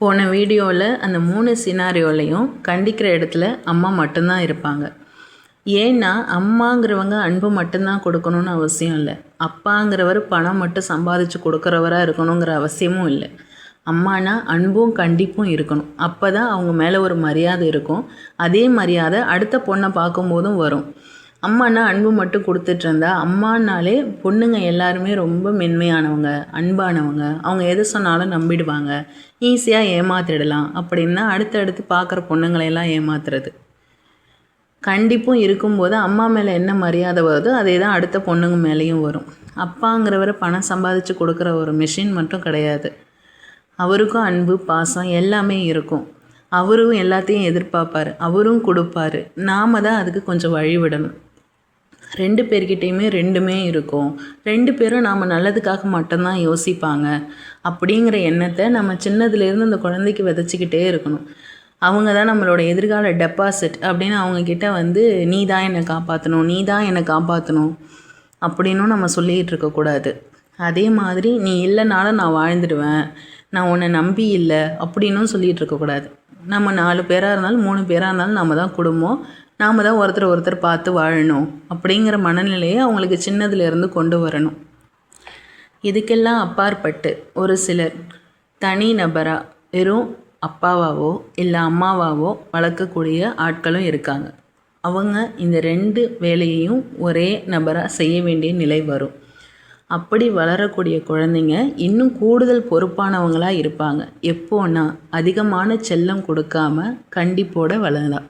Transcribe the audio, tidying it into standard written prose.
போன வீடியோவில் அந்த 3 சினாரியோலையும் கண்டிக்கிற இடத்துல அம்மா மட்டும்தான் இருப்பாங்க. ஏன்னா அம்மாங்கிறவங்க அன்பு மட்டும்தான் கொடுக்கணும்னு அவசியம் இல்லை. அப்பாங்கிறவர் பணம் மட்டும் சம்பாதிச்சு கொடுக்குறவராக இருக்கணுங்கிற அவசியமும் இல்லை. அம்மானா அன்பும் கண்டிப்பும் இருக்கணும். அப்போ தான் அவங்க மேலே ஒரு மரியாதை இருக்கும். அதே மரியாதை அடுத்த பொண்ணை பார்க்கும்போதும் வரும். அம்மானா அன்பு மட்டும் கொடுத்துட்டு இருந்தா, அம்மானாலே பொண்ணுங்க எல்லாருமே ரொம்ப மென்மையானவங்க, அன்பானவங்க, அவங்க எது சொன்னாலும் நம்பிடுவாங்க, ஈஸியாக ஏமாத்திடலாம் அப்படின்னு அடுத்தடுத்து பார்க்குற பொண்ணுங்களையெல்லாம் ஏமாத்துறது. கண்டிப்பும் இருக்கும்போது அம்மா மேலே என்ன மரியாதை வருதோ அதே தான் அடுத்த பொண்ணுங்க மேலேயும் வரும். அப்பாங்கிறவரை பணம் சம்பாதிச்சு கொடுக்குற ஒரு மிஷின் மட்டும் கிடையாது. அவருக்கும் அன்பு பாசம் எல்லாமே இருக்கும். அவரும் எல்லாத்தையும் எதிர்பார்ப்பார், அவரும் கொடுப்பார். நாம் தான் அதுக்கு கொஞ்சம் வழிவிடணும். 2 பேர்கிட்டையுமே 2மே இருக்கும். 2 பேரும் நாம் நல்லதுக்காக மட்டும்தான் யோசிப்பாங்க அப்படிங்கிற எண்ணத்தை நம்ம சின்னதுலேருந்து அந்த குழந்தைக்கு விதைச்சிக்கிட்டே இருக்கணும். அவங்க தான் நம்மளோட எதிர்கால டெபாசிட் அப்படின்னு அவங்கக்கிட்ட நீ தான் என்னை காப்பாற்றணும், நீ தான் என்னை காப்பாற்றணும் அப்படின்னும் நம்ம சொல்லிகிட்டு இருக்கக்கூடாது. அதே மாதிரி நீ இல்லைனாலும் நான் வாழ்ந்துடுவேன், நான் உன்னை நம்பி இல்லை அப்படின்னும் சொல்லிகிட்டு இருக்கக்கூடாது. நம்ம 4 பேராக இருந்தாலும் 3 பேராக இருந்தாலும் நம்ம தான் குடும்பம், நாம் தான் ஒருத்தர் பார்த்து வாழணும் அப்படிங்கிற மனநிலையை அவங்களுக்கு சின்னதுலேருந்து கொண்டு வரணும். இதுக்கெல்லாம் அப்பாற்பட்டு ஒரு சிலர் தனி நபராக வெறும் அப்பாவாவோ இல்லை அம்மாவாவோ வளர்க்கக்கூடிய ஆட்களும் இருக்காங்க. அவங்க இந்த 2 வேலையையும் ஒரே நபராக செய்ய வேண்டிய நிலை வரும். அப்படி வளரக்கூடிய குழந்தைங்க இன்னும் கூடுதல் பொறுப்பானவங்களாக இருப்பாங்க. எப்போன்னா அதிகமான செல்லம் கொடுக்காம கண்டிப்போடு வளரலாம்.